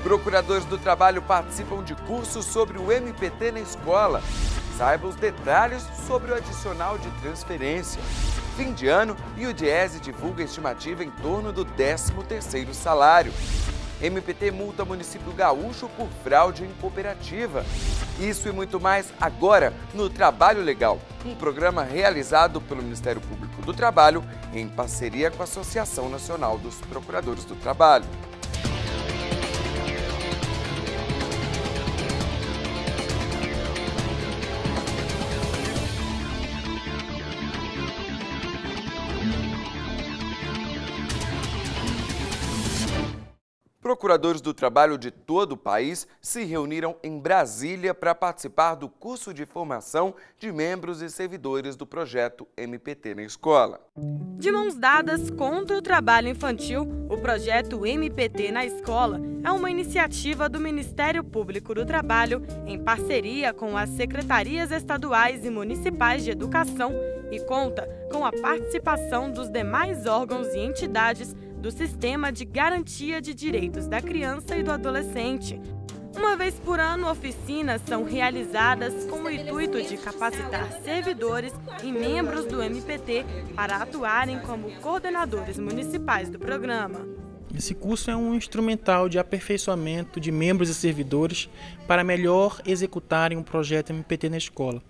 Procuradores do trabalho participam de cursos sobre o MPT na escola. Saiba os detalhes sobre o adicional de transferência. Fim de ano e o Diese divulga estimativa em torno do 13º salário. MPT multa município gaúcho por fraude em cooperativa. Isso e muito mais agora no Trabalho Legal, um programa realizado pelo Ministério Público do Trabalho em parceria com a Associação Nacional dos Procuradores do Trabalho. Procuradores do trabalho de todo o país se reuniram em Brasília para participar do curso de formação de membros e servidores do projeto MPT na escola. De mãos dadas contra o trabalho infantil, o projeto MPT na escola é uma iniciativa do Ministério Público do Trabalho em parceria com as secretarias estaduais e municipais de educação e conta com a participação dos demais órgãos e entidades do Sistema de Garantia de Direitos da Criança e do Adolescente. Uma vez por ano, oficinas são realizadas com o intuito de capacitar servidores e membros do MPT para atuarem como coordenadores municipais do programa. Esse curso é um instrumental de aperfeiçoamento de membros e servidores para melhor executarem um projeto MPT na escola,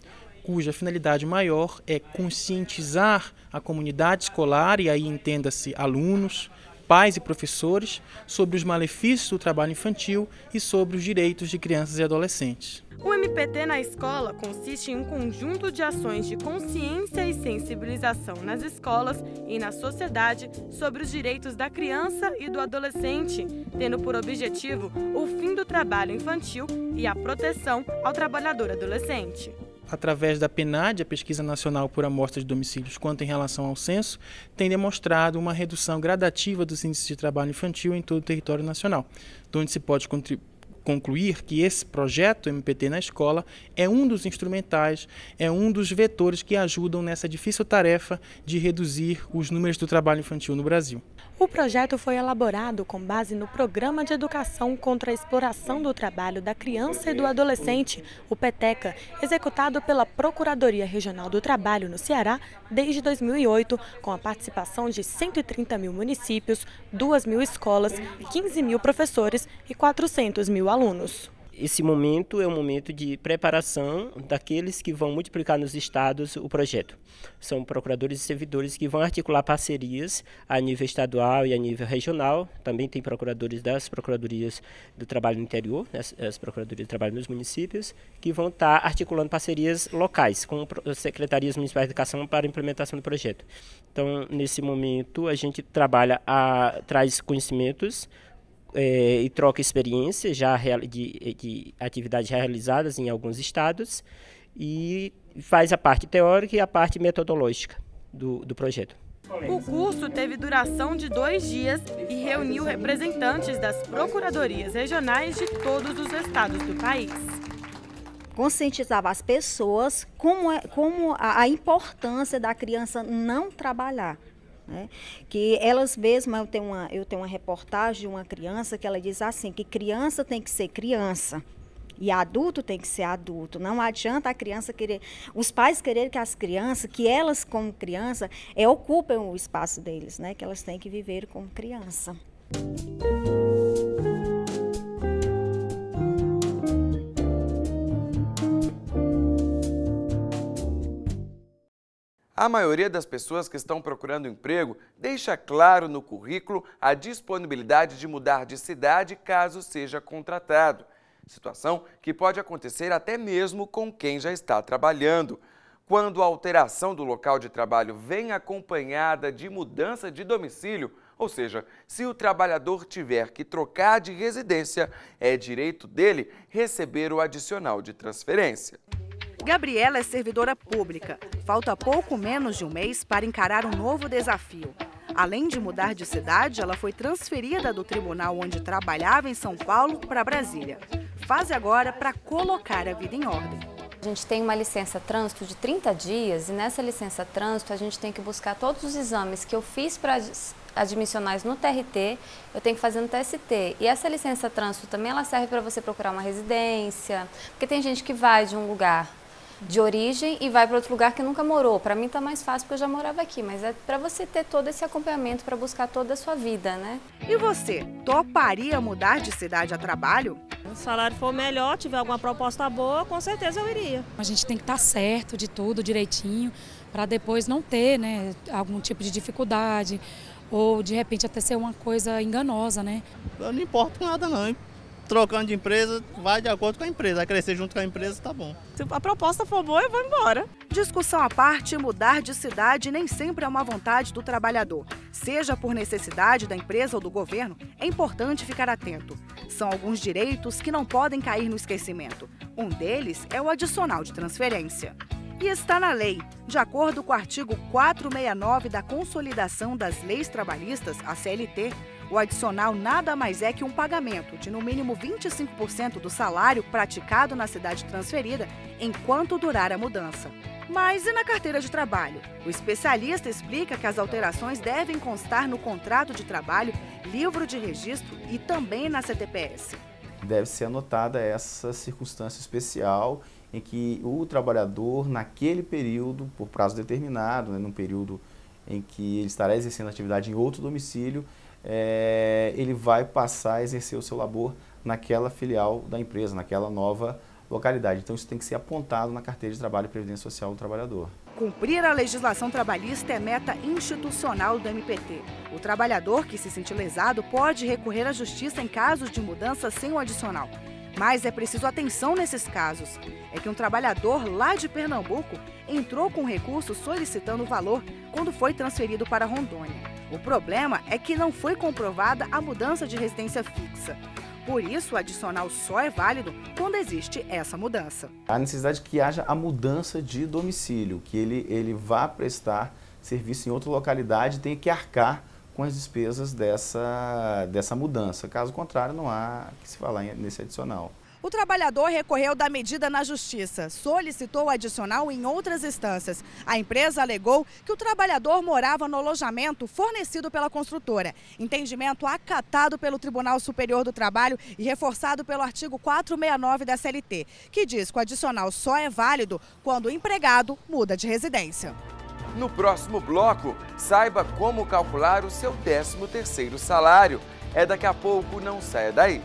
cuja finalidade maior é conscientizar a comunidade escolar, e aí entenda-se alunos, pais e professores, sobre os malefícios do trabalho infantil e sobre os direitos de crianças e adolescentes. O MPT na escola consiste em um conjunto de ações de consciência e sensibilização nas escolas e na sociedade sobre os direitos da criança e do adolescente, tendo por objetivo o fim do trabalho infantil e a proteção ao trabalhador adolescente. Através da PNAD, a Pesquisa Nacional por Amostra de Domicílios, quanto em relação ao censo, tem demonstrado uma redução gradativa dos índices de trabalho infantil em todo o território nacional, onde se pode concluir que esse projeto MPT na escola é um dos instrumentais, é um dos vetores que ajudam nessa difícil tarefa de reduzir os números do trabalho infantil no Brasil. O projeto foi elaborado com base no Programa de Educação contra a Exploração do Trabalho da Criança e do Adolescente, o PETECA, executado pela Procuradoria Regional do Trabalho no Ceará desde 2008, com a participação de 130 mil municípios, 2 mil escolas, 15 mil professores e 400 mil alunos. Esse momento é um momento de preparação daqueles que vão multiplicar nos estados o projeto. São procuradores e servidores que vão articular parcerias a nível estadual e a nível regional. Também tem procuradores das procuradorias do trabalho no interior, as procuradorias do trabalho nos municípios, que vão estar articulando parcerias locais com as secretarias municipais de educação para a implementação do projeto. Então, nesse momento, a gente trabalha, traz conhecimentos, e troca experiência de atividades realizadas em alguns estados e faz a parte teórica e a parte metodológica do projeto. O curso teve duração de 2 dias e reuniu representantes das procuradorias regionais de todos os estados do país. Conscientizava as pessoas como a importância da criança não trabalhar. Né? Que elas mesmas, eu tenho uma reportagem de uma criança que ela diz assim, que criança tem que ser criança e adulto tem que ser adulto. Não adianta a criança os pais quererem que as crianças, que elas como criança, ocupem o espaço deles, né? Que elas têm que viver como criança. A maioria das pessoas que estão procurando emprego deixa claro no currículo a disponibilidade de mudar de cidade caso seja contratado. Situação que pode acontecer até mesmo com quem já está trabalhando. Quando a alteração do local de trabalho vem acompanhada de mudança de domicílio, ou seja, se o trabalhador tiver que trocar de residência, é direito dele receber o adicional de transferência. Gabriela é servidora pública. Falta pouco menos de um mês para encarar um novo desafio. Além de mudar de cidade, ela foi transferida do tribunal onde trabalhava em São Paulo para Brasília. Fase agora para colocar a vida em ordem. A gente tem uma licença trânsito de 30 dias e nessa licença trânsito a gente tem que buscar todos os exames que eu fiz para admissionais no TRT, eu tenho que fazer no TST. E essa licença trânsito também ela serve para você procurar uma residência, porque tem gente que vai de um lugar de origem e vai para outro lugar que nunca morou. Para mim está mais fácil porque eu já morava aqui, mas é para você ter todo esse acompanhamento para buscar toda a sua vida, né? E você, toparia mudar de cidade a trabalho? Se o salário for melhor, tiver alguma proposta boa, com certeza eu iria. A gente tem que estar certo de tudo direitinho para depois não ter, né, algum tipo de dificuldade ou de repente até ser uma coisa enganosa, né? Eu não importo com nada não, hein? Trocando de empresa, vai de acordo com a empresa, vai crescer junto com a empresa, tá bom. Se a proposta for boa, eu vou embora. Discussão à parte, mudar de cidade nem sempre é uma vontade do trabalhador. Seja por necessidade da empresa ou do governo, é importante ficar atento. São alguns direitos que não podem cair no esquecimento. Um deles é o adicional de transferência. E está na lei. De acordo com o artigo 469 da Consolidação das Leis Trabalhistas, a CLT, o adicional nada mais é que um pagamento de no mínimo 25% do salário praticado na cidade transferida enquanto durar a mudança. Mas e na carteira de trabalho? O especialista explica que as alterações devem constar no contrato de trabalho, livro de registro e também na CTPS. Deve ser anotada essa circunstância especial em que o trabalhador, naquele período, por prazo determinado, né, num período em que ele estará exercendo atividade em outro domicílio, ele vai passar a exercer o seu labor naquela filial da empresa, naquela nova localidade. Então isso tem que ser apontado na carteira de trabalho e previdência social do trabalhador. Cumprir a legislação trabalhista é meta institucional do MPT. O trabalhador que se sentir lesado pode recorrer à justiça em casos de mudança sem o adicional. Mas é preciso atenção nesses casos. É que um trabalhador lá de Pernambuco entrou com recurso solicitando o valor quando foi transferido para Rondônia. O problema é que não foi comprovada a mudança de residência fixa. Por isso, o adicional só é válido quando existe essa mudança. Há necessidade que haja a mudança de domicílio, que ele vá prestar serviço em outra localidade e tenha que arcar com as despesas dessa mudança. Caso contrário, não há que se falar nesse adicional. O trabalhador recorreu da medida na justiça, solicitou o adicional em outras instâncias. A empresa alegou que o trabalhador morava no alojamento fornecido pela construtora. Entendimento acatado pelo Tribunal Superior do Trabalho e reforçado pelo artigo 469 da CLT, que diz que o adicional só é válido quando o empregado muda de residência. No próximo bloco, saiba como calcular o seu 13º salário. É daqui a pouco, não saia daí.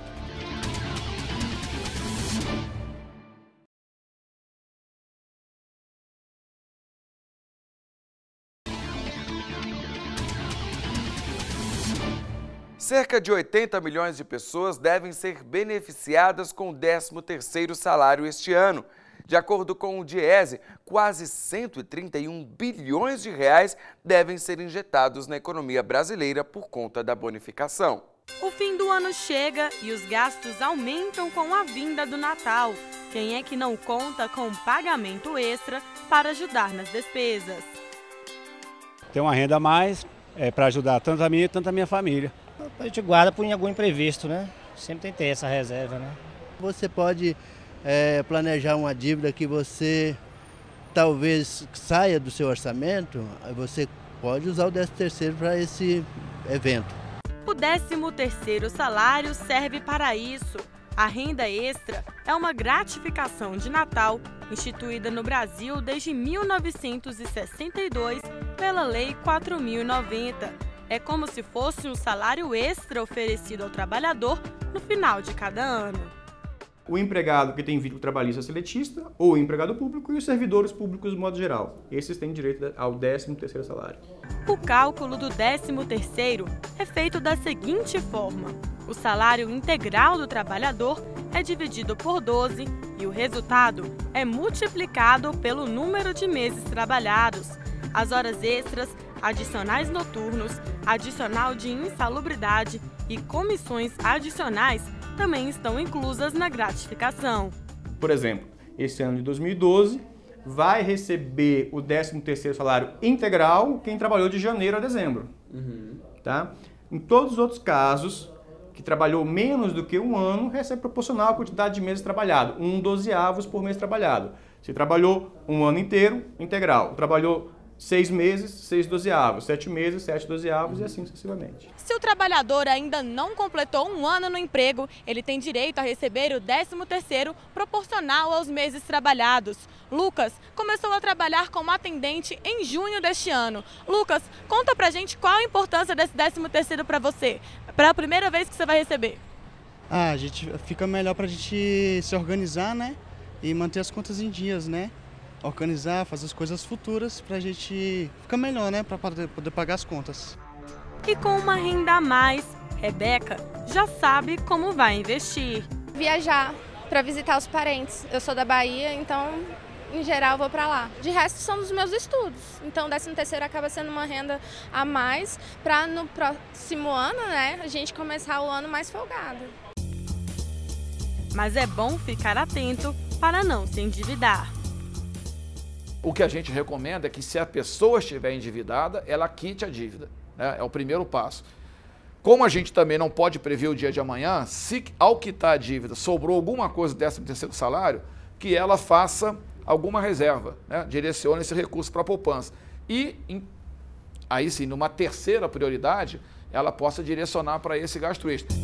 Cerca de 80 milhões de pessoas devem ser beneficiadas com o 13º salário este ano. De acordo com o Diese, quase 131 bilhões de reais devem ser injetados na economia brasileira por conta da bonificação. O fim do ano chega e os gastos aumentam com a vinda do Natal. Quem é que não conta com um pagamento extra para ajudar nas despesas? Tem uma renda a mais para ajudar tanto a mim quanto a minha família. A gente guarda por algum imprevisto, né? Sempre tem que ter essa reserva, né? Você pode planejar uma dívida que você talvez saia do seu orçamento, você pode usar o 13º para esse evento. O 13º salário serve para isso. A renda extra é uma gratificação de Natal instituída no Brasil desde 1962 pela Lei 4.090. É como se fosse um salário extra oferecido ao trabalhador no final de cada ano. O empregado que tem vínculo trabalhista seletista ou o empregado público e os servidores públicos de modo geral. Esses têm direito ao 13º salário. O cálculo do 13º é feito da seguinte forma. O salário integral do trabalhador é dividido por 12 e o resultado é multiplicado pelo número de meses trabalhados. As horas extras, adicionais noturnos, adicional de insalubridade e comissões adicionais também estão inclusas na gratificação. Por exemplo, esse ano de 2012 vai receber o 13º salário integral quem trabalhou de janeiro a dezembro. Tá? Em todos os outros casos, que trabalhou menos do que um ano, recebe proporcional à quantidade de meses trabalhado, 1/12 por mês trabalhado. Se trabalhou um ano inteiro, integral. Trabalhou 6 meses, 6 dozeavos, 7 meses, 7 dozeavos e assim sucessivamente. Se o trabalhador ainda não completou 1 ano no emprego, ele tem direito a receber o 13º proporcional aos meses trabalhados. Lucas começou a trabalhar como atendente em junho deste ano. Lucas, conta pra gente qual a importância desse 13º para você, para a primeira vez que você vai receber. A gente fica melhor pra gente se organizar, né? E manter as contas em dias, né? Organizar, fazer as coisas futuras pra gente ficar melhor, né? Pra poder pagar as contas. E com uma renda a mais, Rebeca já sabe como vai investir. Viajar para visitar os parentes. Eu sou da Bahia, então em geral eu vou para lá. De resto são dos meus estudos. Então o 13º acaba sendo uma renda a mais para no próximo ano, né, a gente começar o ano mais folgado. Mas é bom ficar atento para não se endividar. O que a gente recomenda é que, se a pessoa estiver endividada, ela quite a dívida, né? É o primeiro passo. Como a gente também não pode prever o dia de amanhã, se ao quitar a dívida sobrou alguma coisa do 13º salário, que ela faça alguma reserva, né? Direcione esse recurso para a poupança. E, aí sim, numa terceira prioridade, ela possa direcionar para esse gasto extra.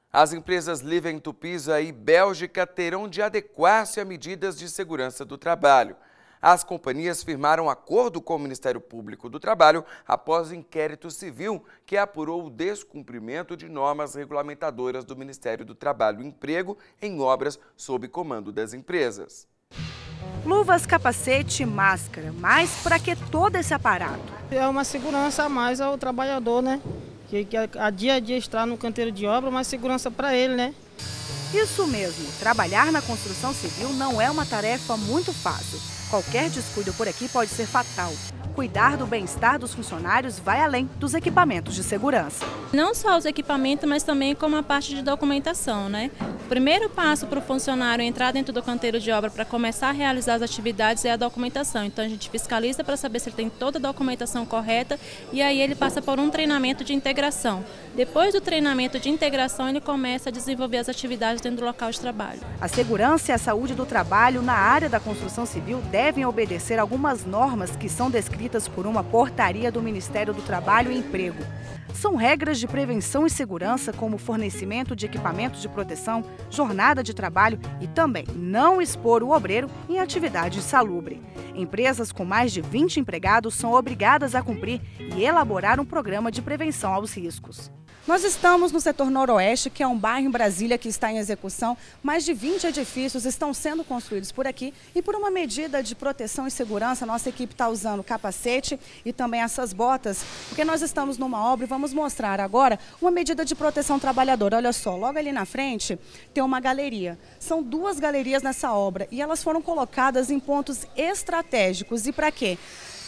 As empresas Livent Pisa e Bélgica terão de adequar-se a medidas de segurança do trabalho. As companhias firmaram acordo com o Ministério Público do Trabalho após inquérito civil que apurou o descumprimento de normas regulamentadoras do Ministério do Trabalho e Emprego em obras sob comando das empresas. Luvas, capacete e máscara, mas para que todo esse aparato? É uma segurança a mais ao trabalhador, né? Que a dia a dia está no canteiro de obra, mais segurança para ele, né? Isso mesmo, trabalhar na construção civil não é uma tarefa muito fácil. Qualquer descuido por aqui pode ser fatal. Cuidar do bem-estar dos funcionários vai além dos equipamentos de segurança. Não só os equipamentos, mas também como a parte de documentação, né? O primeiro passo para o funcionário entrar dentro do canteiro de obra para começar a realizar as atividades é a documentação. Então a gente fiscaliza para saber se ele tem toda a documentação correta e aí ele passa por um treinamento de integração. Depois do treinamento de integração, ele começa a desenvolver as atividades dentro do local de trabalho. A segurança e a saúde do trabalho na área da construção civil devem obedecer algumas normas que são descritas por uma portaria do Ministério do Trabalho e Emprego. São regras de prevenção e segurança, como fornecimento de equipamentos de proteção, jornada de trabalho e também não expor o obreiro em atividade insalubre. Empresas com mais de 20 empregados são obrigadas a cumprir e elaborar um programa de prevenção aos riscos. Nós estamos no setor noroeste, que é um bairro em Brasília que está em execução. Mais de 20 edifícios estão sendo construídos por aqui e, por uma medida de proteção e segurança, a nossa equipe está usando capacete e também essas botas, porque nós estamos numa obra e vamos mostrar agora uma medida de proteção trabalhadora. Olha só, logo ali na frente tem uma galeria. São 2 galerias nessa obra e elas foram colocadas em pontos estratégicos. E para quê?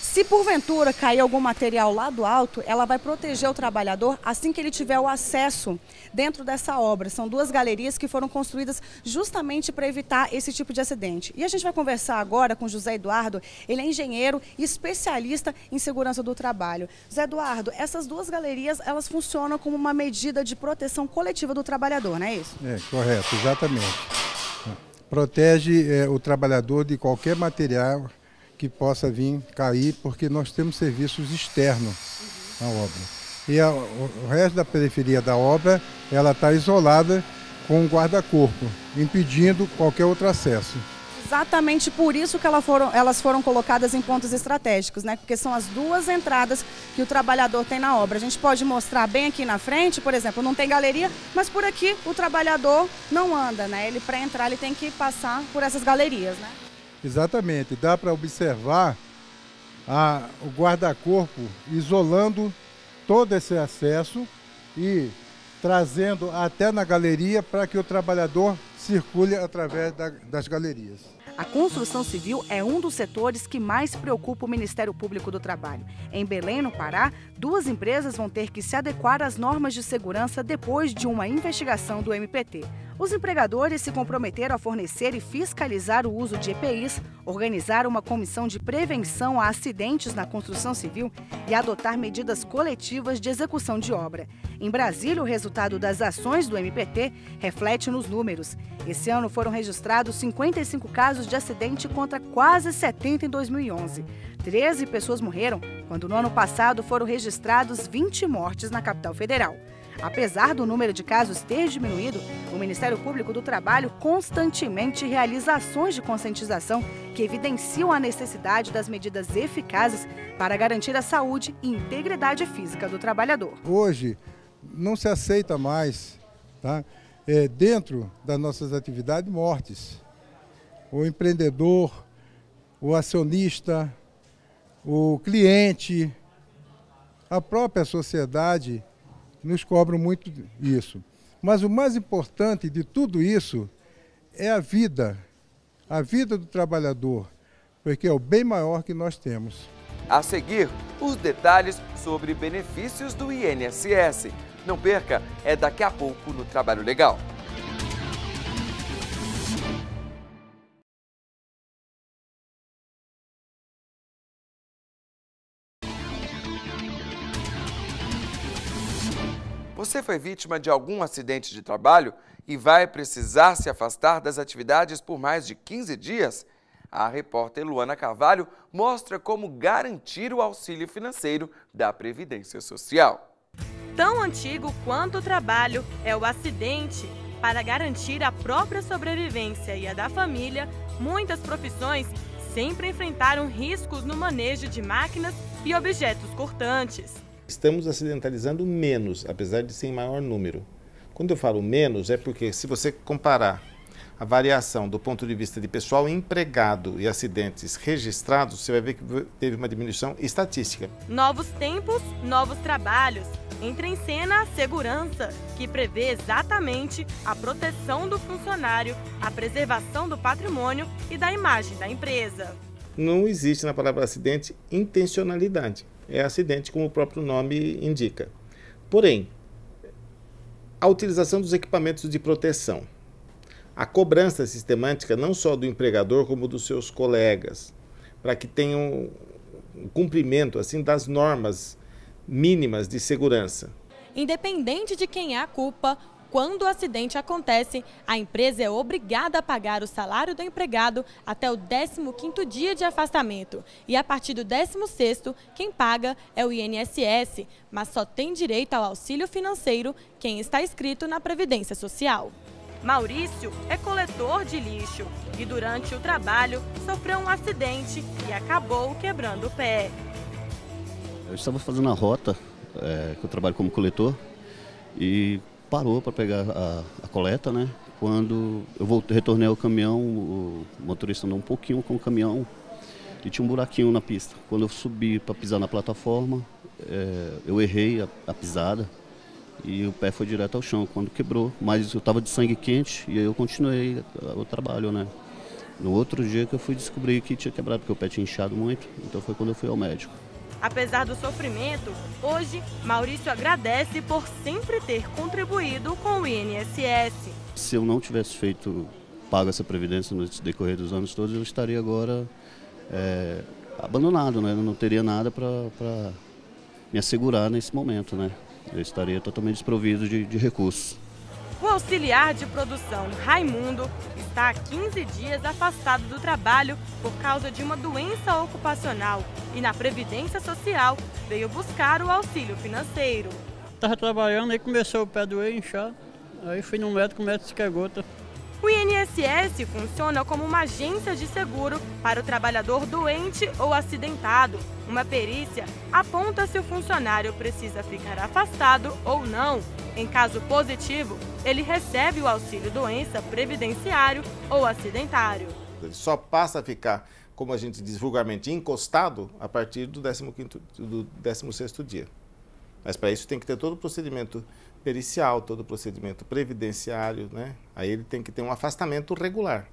Se porventura cair algum material lá do alto, ela vai proteger o trabalhador assim que ele tiver o acesso dentro dessa obra. São 2 galerias que foram construídas justamente para evitar esse tipo de acidente. E a gente vai conversar agora com José Eduardo, ele é engenheiro e especialista em segurança do trabalho. José Eduardo, essas 2 galerias, elas funcionam como uma medida de proteção coletiva do trabalhador, não é isso? É, correto, exatamente. Protege o trabalhador de qualquer material que possa vir cair, porque nós temos serviços externos na obra. E o resto da periferia da obra, ela está isolada com um guarda-corpo, impedindo qualquer outro acesso. Exatamente por isso que elas foram colocadas em pontos estratégicos, né? Porque são as 2 entradas que o trabalhador tem na obra. A gente pode mostrar bem aqui na frente, por exemplo, não tem galeria, mas por aqui o trabalhador não anda, né? Ele, para entrar, ele tem que passar por essas galerias, né? Exatamente, dá para observar o guarda-corpo isolando todo esse acesso e trazendo até na galeria para que o trabalhador circule através das galerias. A construção civil é um dos setores que mais preocupa o Ministério Público do Trabalho. Em Belém, no Pará, 2 empresas vão ter que se adequar às normas de segurança depois de uma investigação do MPT. Os empregadores se comprometeram a fornecer e fiscalizar o uso de EPIs, organizar uma comissão de prevenção a acidentes na construção civil e adotar medidas coletivas de execução de obra. Em Brasília, o resultado das ações do MPT reflete nos números. Esse ano foram registrados 55 casos de acidente contra quase 70 em 2011. 13 pessoas morreram, quando no ano passado foram registrados 20 mortes na capital federal. Apesar do número de casos ter diminuído, o Ministério Público do Trabalho constantemente realiza ações de conscientização que evidenciam a necessidade das medidas eficazes para garantir a saúde e integridade física do trabalhador. Hoje não se aceita mais, tá? Dentro das nossas atividades, mortes. O empreendedor, o acionista, o cliente, a própria sociedade nos cobram muito isso. Mas o mais importante de tudo isso é a vida do trabalhador, porque é o bem maior que nós temos. A seguir, os detalhes sobre benefícios do INSS. Não perca, é daqui a pouco no Trabalho Legal. Você foi vítima de algum acidente de trabalho e vai precisar se afastar das atividades por mais de 15 dias? A repórter Luana Carvalho mostra como garantir o auxílio financeiro da Previdência Social. Tão antigo quanto o trabalho é o acidente. Para garantir a própria sobrevivência e a da família, muitas profissões sempre enfrentaram riscos no manejo de máquinas e objetos cortantes. Estamos acidentalizando menos, apesar de ser em maior número. Quando eu falo menos, é porque se você comparar a variação do ponto de vista de pessoal empregado e acidentes registrados, você vai ver que teve uma diminuição estatística. Novos tempos, novos trabalhos. Entra em cena a segurança, que prevê exatamente a proteção do funcionário, a preservação do patrimônio e da imagem da empresa. Não existe na palavra acidente intencionalidade. É acidente, como o próprio nome indica. Porém, a utilização dos equipamentos de proteção, a cobrança sistemática não só do empregador como dos seus colegas, para que tenham um cumprimento assim das normas mínimas de segurança. Independente de quem é a culpa, quando o acidente acontece, a empresa é obrigada a pagar o salário do empregado até o 15º dia de afastamento. E a partir do 16º, quem paga é o INSS, mas só tem direito ao auxílio financeiro quem está inscrito na Previdência Social. Maurício é coletor de lixo e durante o trabalho sofreu um acidente e acabou quebrando o pé. Eu estava fazendo a rota, que eu trabalho como coletor, e parou para pegar a coleta, né? Quando eu retornei ao caminhão, o motorista andou um pouquinho com o caminhão e tinha um buraquinho na pista. Quando eu subi para pisar na plataforma, eu errei a pisada e o pé foi direto ao chão. Quando quebrou, mas eu estava de sangue quente e aí eu continuei o trabalho, né? No outro dia que eu fui descobrir que tinha quebrado, porque o pé tinha inchado muito, então foi quando eu fui ao médico. Apesar do sofrimento, hoje Maurício agradece por sempre ter contribuído com o INSS. Se eu não tivesse pago essa previdência no decorrer dos anos todos, eu estaria agora abandonado, né? Eu não teria nada para me assegurar nesse momento, né? Eu estaria totalmente desprovido de recursos. O auxiliar de produção Raimundo está há 15 dias afastado do trabalho por causa de uma doença ocupacional e na Previdência Social veio buscar o auxílio financeiro. Estava trabalhando, aí começou o pé doer, inchar, aí fui no médico, o médico disse que é gota. O INSS funciona como uma agência de seguro para o trabalhador doente ou acidentado. Uma perícia aponta se o funcionário precisa ficar afastado ou não. Em caso positivo, ele recebe o auxílio-doença previdenciário ou acidentário. Ele só passa a ficar, como a gente diz vulgarmente, encostado a partir do 16º dia. Mas para isso tem que ter todo o procedimento pericial, todo o procedimento previdenciário, né? Aí ele tem que ter um afastamento regular.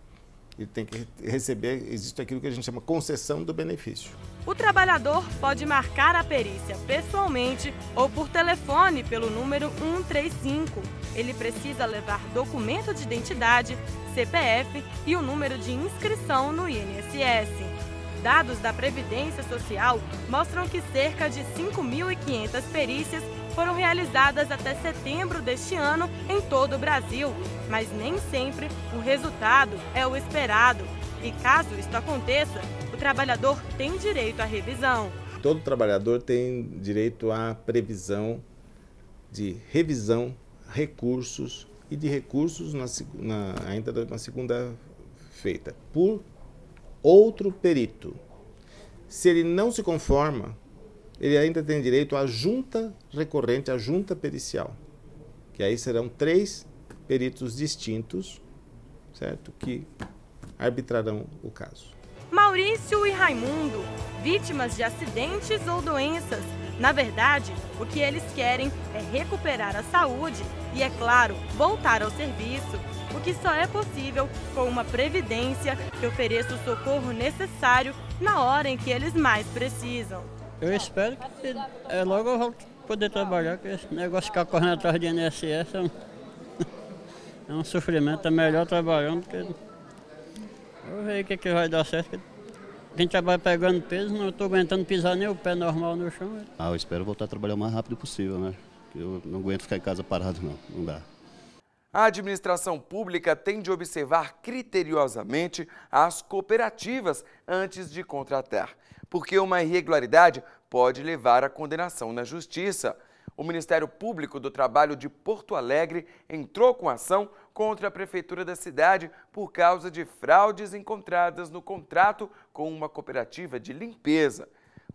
Ele tem que receber, existe aquilo que a gente chama concessão do benefício. O trabalhador pode marcar a perícia pessoalmente ou por telefone pelo número 135. Ele precisa levar documento de identidade, CPF e o número de inscrição no INSS. Dados da Previdência Social mostram que cerca de 5.500 perícias foram realizadas até setembro deste ano em todo o Brasil, mas nem sempre o resultado é o esperado. E caso isto aconteça, o trabalhador tem direito à revisão. Todo trabalhador tem direito à previsão de revisão, recursos e de recursos ainda na segunda feita por outro perito. Se ele não se conforma, ele ainda tem direito à junta recorrente, à junta pericial, que aí serão 3 peritos distintos, certo? Que arbitrarão o caso. Maurício e Raimundo, vítimas de acidentes ou doenças. Na verdade, o que eles querem é recuperar a saúde e, é claro, voltar ao serviço, o que só é possível com uma previdência que ofereça o socorro necessário na hora em que eles mais precisam. Eu espero que logo eu volte a poder trabalhar, porque esse negócio de ficar correndo atrás de INSS é um sofrimento. É melhor trabalhando, porque vou ver o que vai dar certo. A gente vai pegando peso, não estou aguentando pisar nem o pé normal no chão. Eu espero voltar a trabalhar o mais rápido possível, né? Eu não aguento ficar em casa parado, não dá. A administração pública tem de observar criteriosamente as cooperativas antes de contratar, porque uma irregularidade pode levar à condenação na justiça. O Ministério Público do Trabalho de Porto Alegre entrou com ação contra a Prefeitura da cidade por causa de fraudes encontradas no contrato com uma cooperativa de limpeza.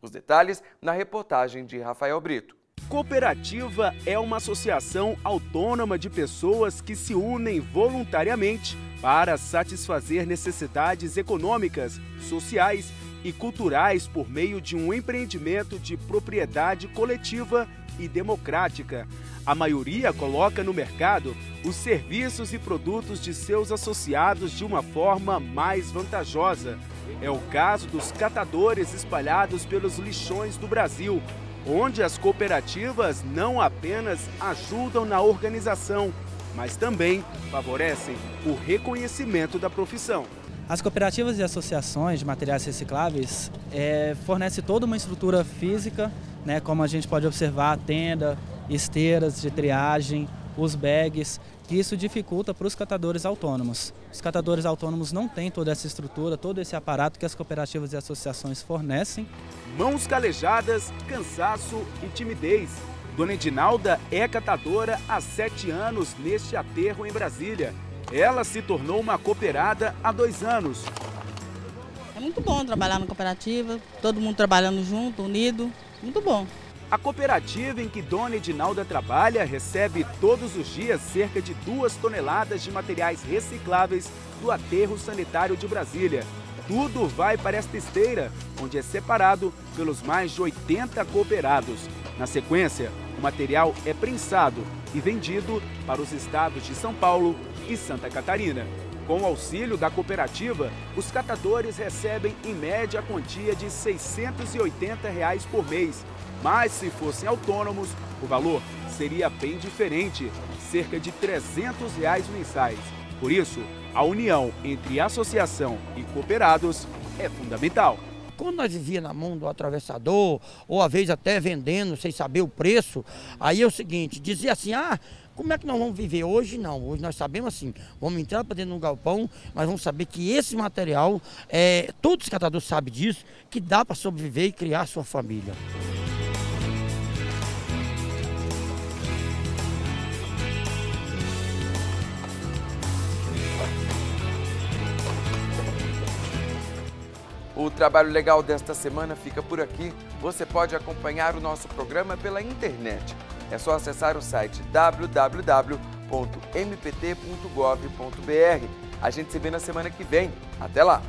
Os detalhes na reportagem de Rafael Brito. Cooperativa é uma associação autônoma de pessoas que se unem voluntariamente para satisfazer necessidades econômicas, sociais e culturais por meio de um empreendimento de propriedade coletiva e democrática. A maioria coloca no mercado os serviços e produtos de seus associados de uma forma mais vantajosa. É o caso dos catadores espalhados pelos lixões do Brasil, onde as cooperativas não apenas ajudam na organização, mas também favorecem o reconhecimento da profissão. As cooperativas e associações de materiais recicláveis fornecem toda uma estrutura física, né, como a gente pode observar, a tenda, esteiras de triagem, os bags, que isso dificulta para os catadores autônomos. Os catadores autônomos não têm toda essa estrutura, todo esse aparato que as cooperativas e associações fornecem. Mãos calejadas, cansaço e timidez. Dona Edinalda é catadora há 7 anos neste aterro em Brasília. Ela se tornou uma cooperada há 2 anos. É muito bom trabalhar na cooperativa, todo mundo trabalhando junto, unido, muito bom. A cooperativa em que Dona Edinalda trabalha recebe todos os dias cerca de 2 toneladas de materiais recicláveis do aterro sanitário de Brasília. Tudo vai para esta esteira, onde é separado pelos mais de 80 cooperados. Na sequência, o material é prensado e vendido para os estados de São Paulo e Santa Catarina. Com o auxílio da cooperativa, os catadores recebem em média a quantia de R$ 680 por mês. Mas se fossem autônomos, o valor seria bem diferente, cerca de R$ 300 mensais. Por isso, a união entre associação e cooperados é fundamental. Quando nós vivíamos na mão do atravessador, ou às vezes até vendendo sem saber o preço, aí é o seguinte, dizia assim, como é que nós vamos viver? Hoje não, hoje nós sabemos assim, vamos entrar para dentro de um galpão, mas vamos saber que esse material, todos os catadores sabem disso, que dá para sobreviver e criar sua família. O Trabalho Legal desta semana fica por aqui. Você pode acompanhar o nosso programa pela internet. É só acessar o site www.mpt.gov.br. A gente se vê na semana que vem. Até lá!